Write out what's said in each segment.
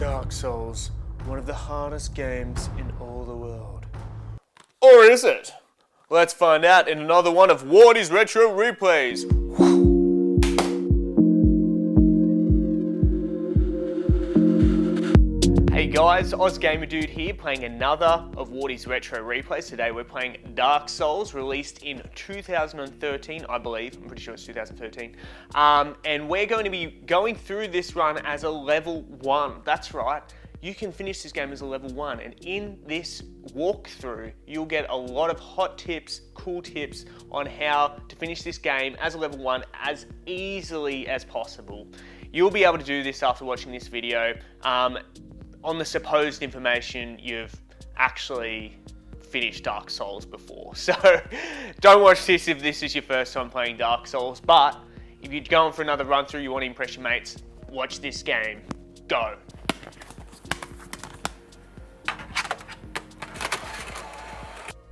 Dark Souls, one of the hardest games in all the world. Or is it? Let's find out in another one of Wardy's Retro Replays. Hey guys, OzGamerDude here, playing another of Wardy's Retro Replays. Today we're playing Dark Souls, released in 2013, I believe. I'm pretty sure it's 2013. And we're going to be going through this run as a level 1. That's right. You can finish this game as a level 1, and in this walkthrough, you'll get a lot of hot tips, cool tips on how to finish this game as a level 1 as easily as possible. You'll be able to do this after watching this video. On the supposed information, you've actually finished Dark Souls before. So don't watch this if this is your first time playing Dark Souls, but if you're going for another run through, you want to impress your mates, watch this game. Go.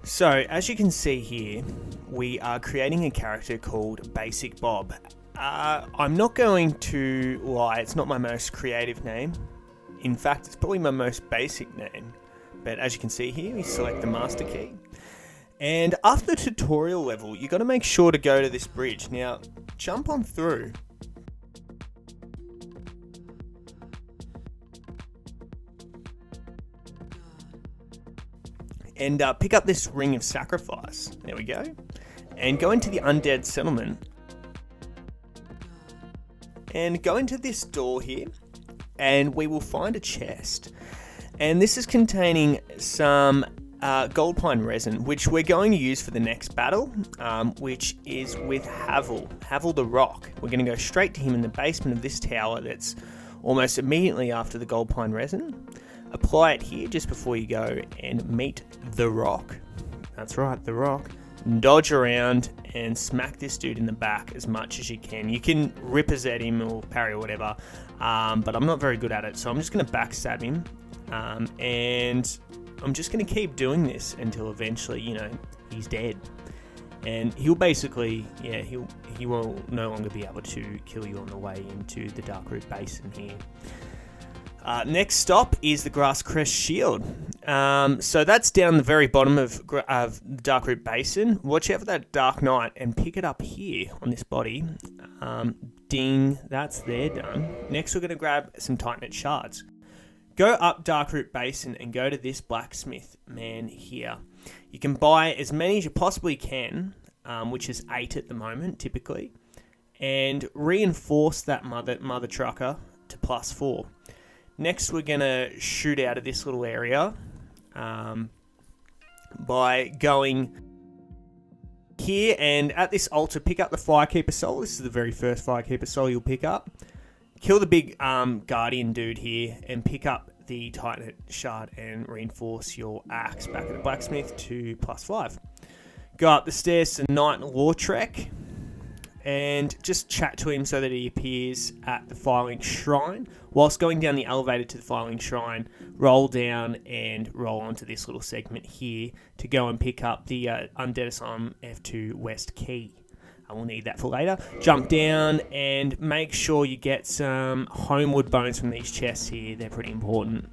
So, as you can see here, we are creating a character called Basic Bob. I'm not going to lie, it's not my most creative name. In fact, it's probably my most basic name. But as you can see here, we select the master key. And after the tutorial level, you've got to make sure to go to this bridge. Now, jump on through. And pick up this ring of sacrifice. There we go. And go into the undead settlement. And go into this door here. And we will find a chest. And this is containing some gold pine resin, which we're going to use for the next battle, which is with Havel the Rock. We're going to go straight to him in the basement of this tower that's almost immediately after the gold pine resin. Apply it here just before you go and meet the Rock. That's right, the Rock. Dodge around and smack this dude in the back as much as you can. You can ripperz at him or parry or whatever, but I'm not very good at it, so I'm just going to backstab him, and I'm just going to keep doing this until eventually, you know, he's dead. And he'll basically, yeah, he will no longer be able to kill you on the way into the Darkroot Basin here. Next stop is the Grasscrest Shield. So that's down the very bottom of the Darkroot Basin. Watch out for that Dark Knight and pick it up here on this body. Ding, that's there done. Next we're going to grab some Titanite shards. Go up Darkroot Basin and go to this blacksmith man here. You can buy as many as you possibly can, which is 8 at the moment typically, and reinforce that mother trucker to +4. Next, we're going to shoot out of this little area by going here, and at this altar, pick up the Firekeeper Soul. This is the very first Firekeeper Soul you'll pick up. Kill the big Guardian dude here, and pick up the Titanite Shard and reinforce your axe back at the blacksmith to +5. Go up the stairs to Knight Lautrec, and just chat to him so that he appears at the Filing Shrine. Whilst going down the elevator to the Filing Shrine, roll down and roll onto this little segment here to go and pick up the Undead Asylum F2 West Key. I will need that for later. Jump down and make sure you get some Homewood bones from these chests here. They're pretty important.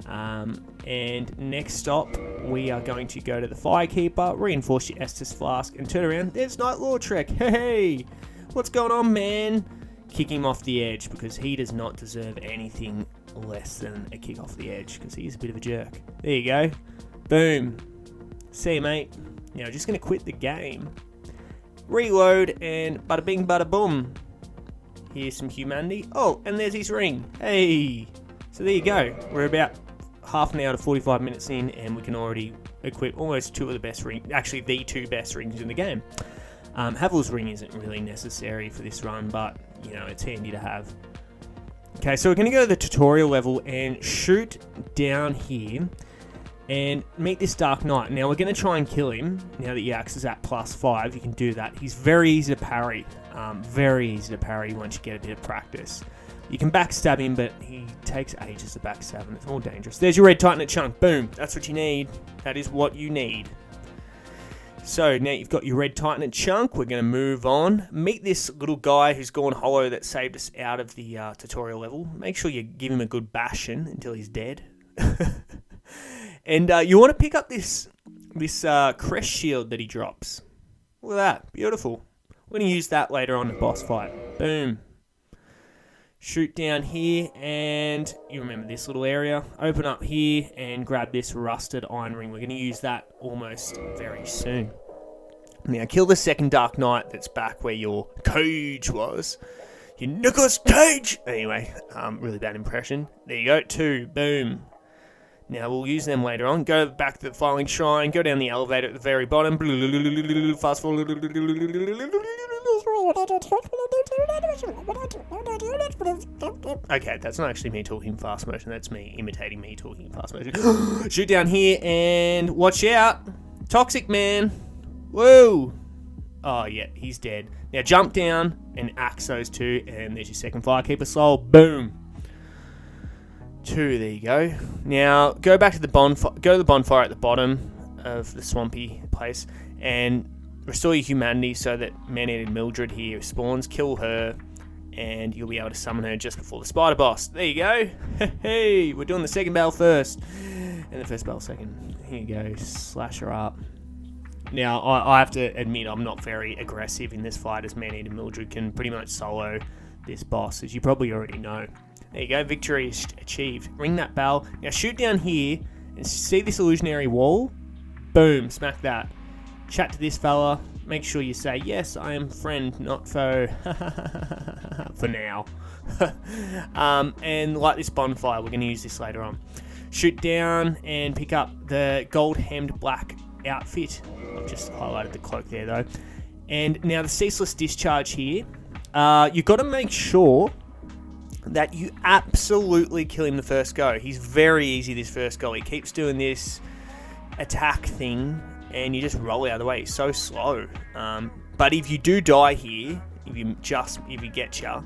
And next stop, we are going to go to the Firekeeper, reinforce your Estus Flask, and turn around. There's Knight Lautrec. Hey, what's going on, man? Kick him off the edge, because he does not deserve anything less than a kick off the edge, because he's a bit of a jerk. There you go. Boom. See you, mate. Now, just going to quit the game. Reload, and bada bing, bada boom. Here's some humanity. Oh, and there's his ring. Hey. So there you go. We're about half an hour to 45 minutes in, and we can already equip almost 2 of the best rings, actually the 2 best rings in the game. Havel's ring isn't really necessary for this run, but, you know, it's handy to have. Okay, so we're going to go to the tutorial level and shoot down here and meet this Dark Knight. Now, we're going to try and kill him. Now that your axe is at +5, you can do that. He's very easy to parry. Very easy to parry once you get a bit of practice. You can backstab him, but he takes ages to backstab, and it's more dangerous. There's your red Titanite chunk. Boom. That's what you need. That is what you need. So now you've got your red titanite chunk. We're going to move on. Meet this little guy who's gone hollow that saved us out of the tutorial level. Make sure you give him a good bashing until he's dead. And you want to pick up this crest shield that he drops. Look at that. Beautiful. We're going to use that later on in the boss fight. Boom. Shoot down here, and you remember this little area. Open up here and grab this rusted iron ring. We're going to use that almost very soon. Now, kill the second Dark Knight that's back where your cage was. Your Nicholas Cage! Anyway, really bad impression. There you go, 2. Boom. Now, we'll use them later on. Go back to the filing shrine. Go down the elevator at the very bottom. Fast forward. Okay, that's not actually me talking fast motion. That's me imitating me talking fast motion. Shoot down here and watch out. Toxic man. Whoa. Oh, yeah, he's dead. Now jump down and axe those 2. And there's your second Firekeeper soul. Boom. 2, there you go. Now go back to the bonfire. Go to the bonfire at the bottom of the swampy place and restore your humanity so that man-eating Mildred here spawns. Kill her, and you'll be able to summon her just before the spider boss. There you go. Hey, we're doing the second battle first, and the first battle second. Here you go. Slash her up. Now I have to admit I'm not very aggressive in this fight, as man-eating Mildred can pretty much solo this boss, as you probably already know. There you go, victory is achieved. Ring that bell. Now shoot down here and see this illusionary wall? Boom, smack that. Chat to this fella. Make sure you say, yes, I am friend, not foe. For now. And light this bonfire. We're going to use this later on. Shoot down and pick up the gold-hemmed black outfit. I've just highlighted the cloak there, though. And now the ceaseless discharge here. You've got to make sure that you absolutely kill him the first go. He's very easy this first go. He keeps doing this attack thing, and you just roll out of the way. He's so slow. But if you do die here, if he gets you,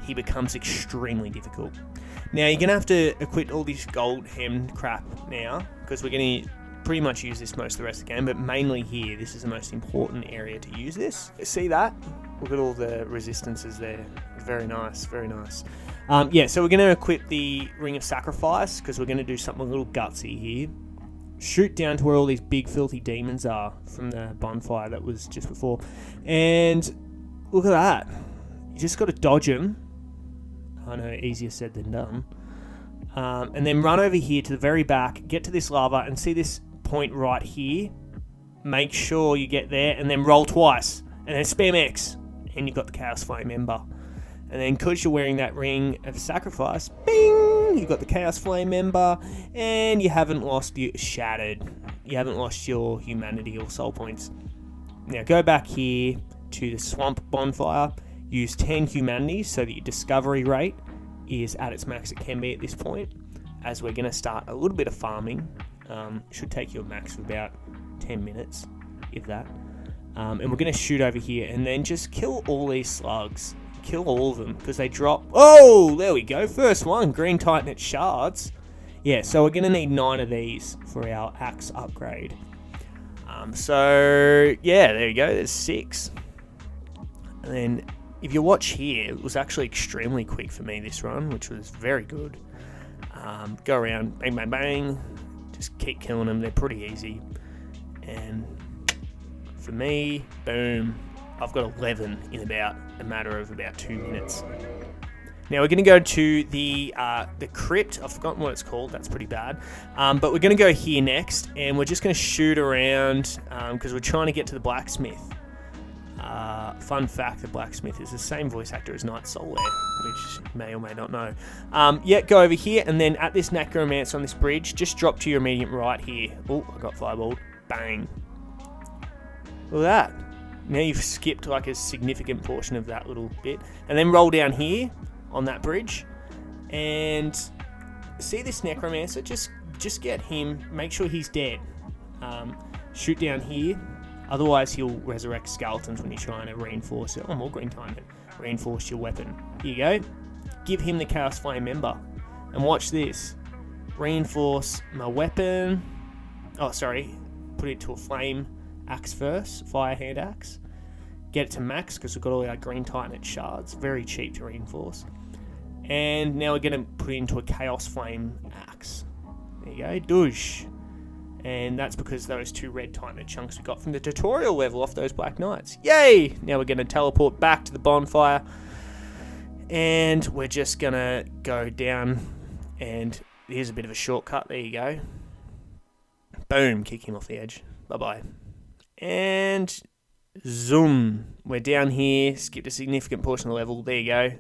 he becomes extremely difficult. Now you're gonna have to equip all this gold hemmed crap now, because we're gonna pretty much use this most of the rest of the game, but mainly here. This is the most important area to use this. See that? Look at all the resistances there. Very nice, very nice. Yeah, so we're going to equip the Ring of Sacrifice, because we're going to do something a little gutsy here. Shoot down to where all these big filthy demons are from the bonfire that was just before. And look at that. You just got to dodge them. I know, easier said than done. And then run over here to the very back, get to this lava, and see this point right here. Make sure you get there, and then roll twice. And then spam X. And you've got the Chaos Flame Ember. And then because you're wearing that Ring of Sacrifice, bing, you've got the Chaos Flame Ember, and you haven't lost your Shattered. You haven't lost your humanity or soul points. Now go back here to the Swamp Bonfire, use 10 humanity so that your discovery rate is at its max it can be at this point, as we're going to start a little bit of farming. Should take you a max of about 10 minutes, if that. And we're going to shoot over here and then just kill all these slugs. Kill all of them, because they drop... Oh, there we go. First one, green titanite shards. Yeah, so we're going to need 9 of these for our axe upgrade. So, yeah, there you go. There's 6. And then, if you watch here, it was actually extremely quick for me this run, which was very good. Go around, bang, bang, bang. Just keep killing them. They're pretty easy. And for me, boom, I've got 11 in about a matter of about 2 minutes. Now we're going to go to the crypt. I've forgotten what it's called. That's pretty bad. But we're going to go here next, and we're just going to shoot around because we're trying to get to the blacksmith. Fun fact, the blacksmith is the same voice actor as Night Soul there, which you may or may not know. Yeah, go over here, and then at this necromancer on this bridge, just drop to your immediate right here. Oh, I got fireballed. Bang. Look at that. Now you've skipped like a significant portion of that little bit. And then roll down here on that bridge. And see this necromancer? Just get him. Make sure he's dead. Shoot down here. Otherwise he'll resurrect skeletons when you're trying to reinforce it. Oh, more green time. Reinforce your weapon. Here you go. Give him the Chaos Flame Ember. And watch this. Reinforce my weapon. Oh, sorry. Put it to a flame. axe first, fire hand axe. Get it to max because we've got all our green titanite shards. Very cheap to reinforce. And now we're going to put it into a chaos flame axe. There you go, douche. And that's because those 2 red titanite chunks we got from the tutorial level off those black knights. Yay! Now we're going to teleport back to the bonfire. And we're just going to go down. And here's a bit of a shortcut. There you go. Boom. Kick him off the edge. Bye-bye. And zoom. We're down here. Skipped a significant portion of the level. There you go.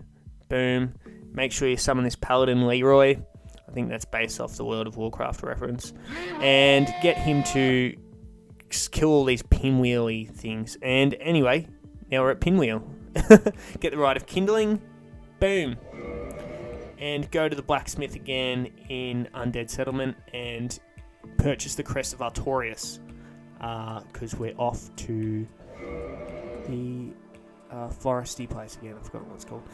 Boom. Make sure you summon this Paladin Leroy. I think that's based off the World of Warcraft reference. And get him to kill all these pinwheely things. And anyway, now we're at Pinwheel. Get the Rite of Kindling. Boom. And go to the blacksmith again in Undead Settlement and purchase the Crest of Artorias. Because we're off to the foresty place again. I've forgotten what it's called.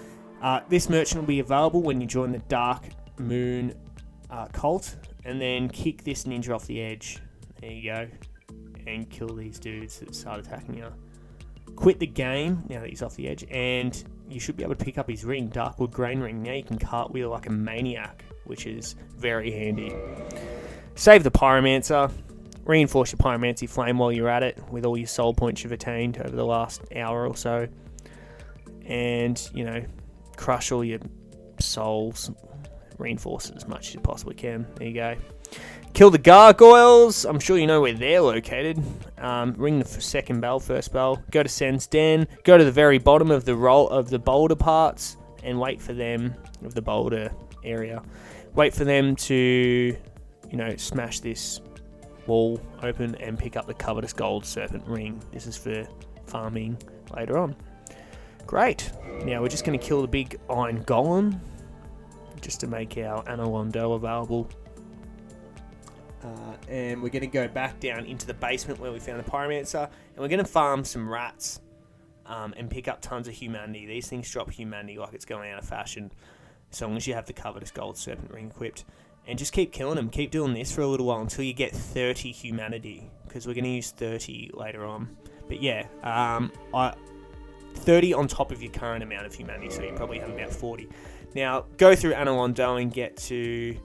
This merchant will be available when you join the Dark Moon cult, and then kick this ninja off the edge. There you go. And kill these dudes that start attacking you. Quit the game now that he's off the edge, and you should be able to pick up his ring, Darkwood Grain Ring. Now you can cartwheel like a maniac, which is very handy. Save the Pyromancer. Reinforce your Pyromancy Flame while you're at it with all your soul points you've attained over the last hour or so. And, you know, crush all your souls. Reinforce it as much as you possibly can. There you go. Kill the gargoyles. I'm sure you know where they're located. Ring the second bell, first bell. Go to Sen's Den. Go to the very bottom of the boulder parts and wait for them, of the boulder area. Wait for them to, you know, smash this wall open and pick up the Covetous Gold Serpent Ring. This is for farming later on. Great. Now we're just going to kill the big iron golem just to make our Analondo available. And we're going to go back down into the basement where we found the Pyromancer, and we're going to farm some rats and pick up tons of humanity. These things drop humanity like it's going out of fashion, so long as you have the Covetous Gold Serpent Ring equipped. And just keep killing them. Keep doing this for a little while until you get 30 humanity, because we're going to use 30 later on. But yeah, 30 on top of your current amount of humanity, so you probably have about 40. Now, go through Analondo and get to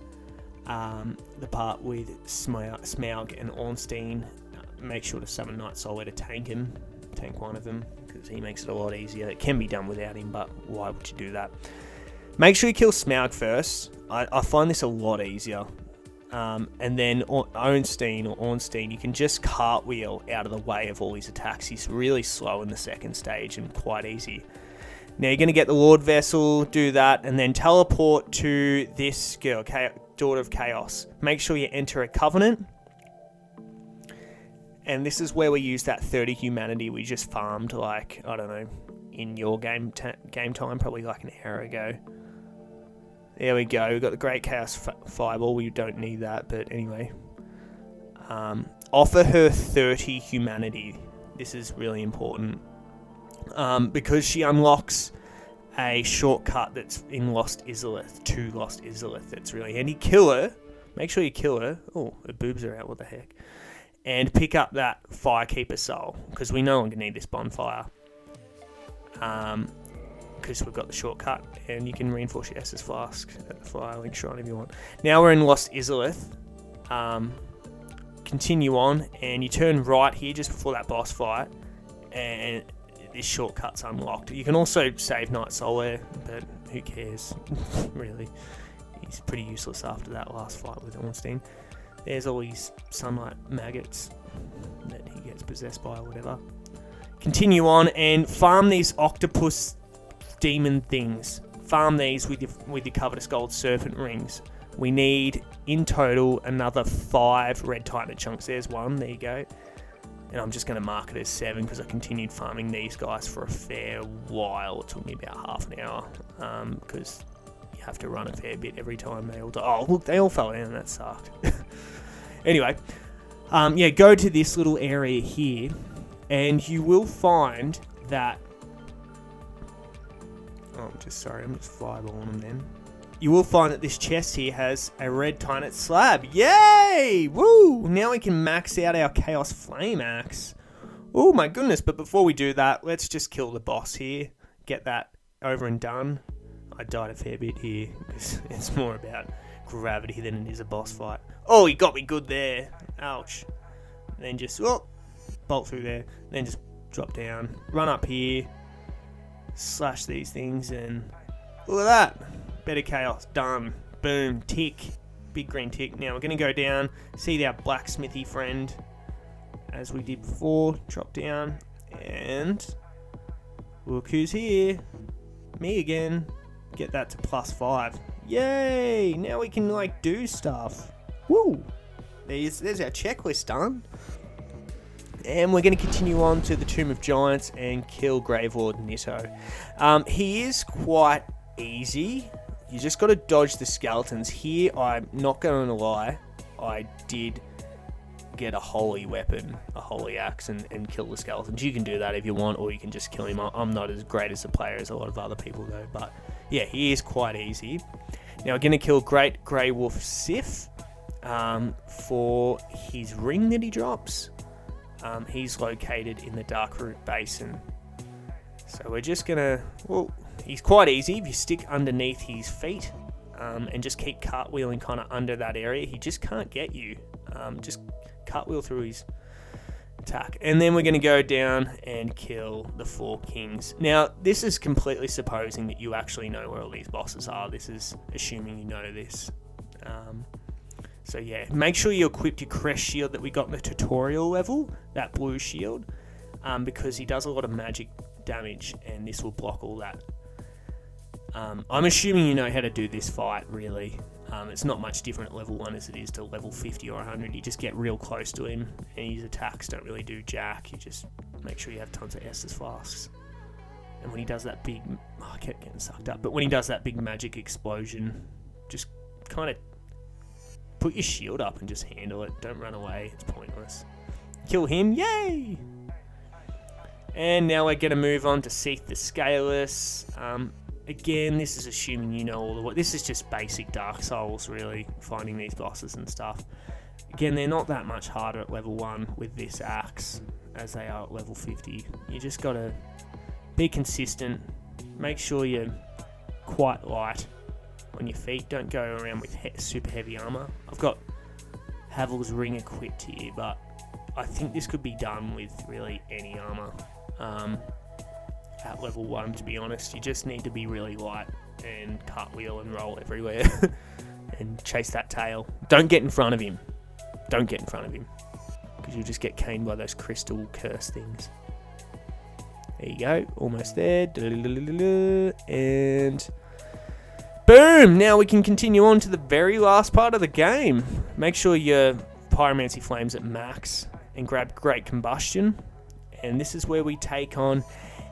the part with Smough and Ornstein. Make sure to summon Night Solar to tank him. Tank one of them, because he makes it a lot easier. It can be done without him, but why would you do that? Make sure you kill Smough first. I find this a lot easier. And then Ornstein, you can just cartwheel out of the way of all his attacks. He's really slow in the second stage and quite easy. Now you're going to get the Lord Vessel, do that, and then teleport to this girl, Daughter of Chaos. Make sure you enter a covenant. And this is where we use that 30 humanity we just farmed, like, I don't know, in your game time, probably like an hour ago. There we go. We've got the Great Chaos Fireball. We don't need that, but anyway. Offer her 30 humanity. This is really important. Because she unlocks a shortcut that's in Lost Izalith, to Lost Izalith. That's really handy. Kill her. Make sure you kill her. Oh, her boobs are out. What the heck? And pick up that Firekeeper soul, because we no longer need this bonfire. Because we've got the shortcut, and you can reinforce your Estus Flask at the Firelink Shrine if you want. Now we're in Lost Izalith. Continue on, and you turn right here just before that boss fight, and this shortcut's unlocked. You can also save Night Solar, but who cares, really. He's pretty useless after that last fight with Ornstein. There's all these sunlight maggots that he gets possessed by or whatever. Continue on and farm these octopus demon things. Farm these with your Covetous Gold Serpent Rings. We need, in total, another 5 red titanite chunks. There's one, there you go. And I'm just going to mark it as 7 because I continued farming these guys for a fair while. It took me about half an hour because you have to run a fair bit every time they all die. Oh, look, they all fell down. That sucked. Anyway, yeah, go to this little area here and you will find that... Oh, I'm just fireballing them then. You will find that this chest here has a red titanite slab. Yay! Woo! Now we can max out our Chaos Flame Axe Oh my goodness, but before we do that, let's just kill the boss here. Get that over and done. I died a fair bit here because it's more about gravity than it is a boss fight. Oh, he got me good there. Ouch. And then just, bolt through there. Then just drop down. Run up here. Slash these things and look at that. Better chaos. Done. Boom. Tick. Big green tick. Now we're going to go down. See our blacksmithy friend. As we did before. Drop down. And look who's here. Me again. Get that to +5. Yay! Now we can like do stuff. Woo! There's our checklist done. And we're going to continue on to the Tomb of Giants and kill Gravelord Nitto. He is quite easy. You just got to dodge the skeletons. Here, I'm not going to lie, I did get a holy weapon, a holy axe, and kill the skeletons. You can do that if you want, or you can just kill him. I'm not as great as a player as a lot of other people though, but yeah, he is quite easy. Now we're going to kill Great Grey Wolf Sif for his ring that he drops. He's located in the Darkroot Basin. So we're just going to... Well, he's quite easy. If you stick underneath his feet and just keep cartwheeling kind of under that area, he just can't get you. Just cartwheel through his attack. And then we're going to go down and kill the 4 kings. Now, this is completely supposing that you actually know where all these bosses are. This is assuming you know this. So yeah, make sure you equip your crest shield that we got in the tutorial level, that blue shield, because he does a lot of magic damage and this will block all that. I'm assuming you know how to do this fight, really. It's not much different at level 1 as it is to level 50 or 100. You just get real close to him and his attacks don't really do jack. You just make sure you have tons of Estus flasks. And when he does that big... Oh, I kept getting sucked up. But when he does that big magic explosion, just kind of put your shield up and just handle it. Don't run away. It's pointless. Kill him. Yay! And now we're going to move on to Seath the Scaleless. Again, this is assuming you know all the... This is just basic Dark Souls, really, finding these bosses and stuff. Again, they're not that much harder at level 1 with this axe as they are at level 50. You just got to be consistent. Make sure you're quite light on your feet. Don't go around with super heavy armor. I've got Havel's ring equipped here, but I think this could be done with really any armor. At level 1, to be honest, you just need to be really light and cartwheel and roll everywhere and chase that tail. Don't get in front of him. Don't get in front of him because you'll just get caned by those crystal curse things. There you go, almost there. And boom! Now we can continue on to the very last part of the game. Make sure your pyromancy flame's at max and grab Great Combustion. And this is where we take on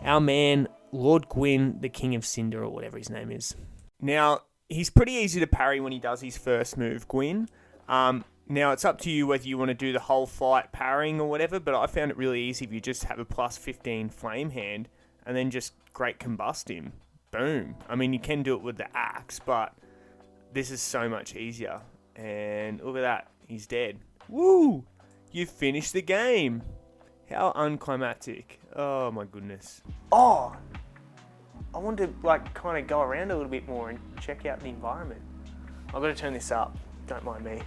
our man, Lord Gwyn, the King of Cinder, or whatever his name is. Now, he's pretty easy to parry when he does his first move, Gwyn. Now, it's up to you whether you want to do the whole fight parrying or whatever, but I found it really easy if you just have a +15 flame hand and then just Great Combust him. Boom. I mean, you can do it with the axe, but this is so much easier. And look at that. He's dead. Woo! You finished the game. How unclimactic. Oh my goodness. Oh! I want to like kind of go around a little bit more and check out the environment. I've got to turn this up. Don't mind me.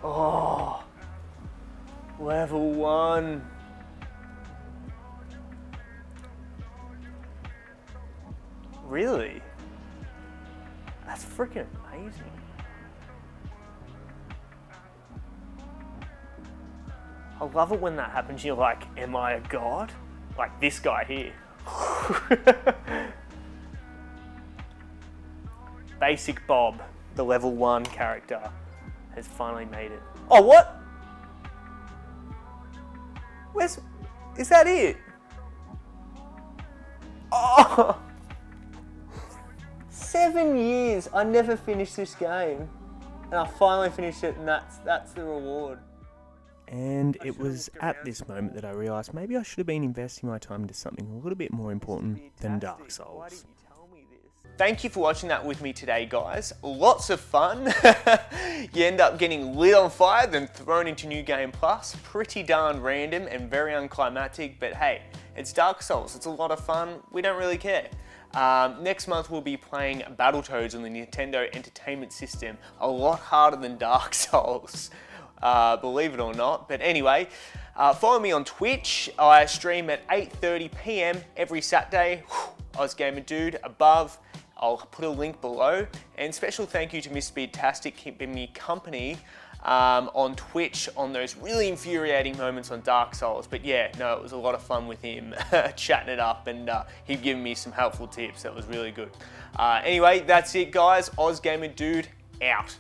Oh! Level 1. Really? That's freaking amazing. I love it when that happens. You're like, am I a god? Like this guy here. Basic Bob, the level 1 character, has finally made it. Oh, what? Is that it? Oh! 7 years. I never finished this game. And I finally finished it, and that's the reward. And it was at this moment that I realised maybe I should have been investing my time into something a little bit more important than Dark Souls. thank you for watching that with me today, guys. Lots of fun. You end up getting lit on fire, then thrown into New Game Plus. Pretty darn random and very unclimactic, but hey, it's Dark Souls. It's a lot of fun. We don't really care. Next month we'll be playing Battletoads on the Nintendo Entertainment System. A lot harder than Dark Souls, believe it or not. But anyway, follow me on Twitch. I stream at 8:30 p.m. every Saturday. OzGamerDude above. I'll put a link below. And special thank you to Miss Speedtastic keeping me company on Twitch on those really infuriating moments on Dark Souls. But yeah, no, it was a lot of fun with him chatting it up, and he'd given me some helpful tips. That was really good. Anyway, that's it, guys. OzGamerDude out.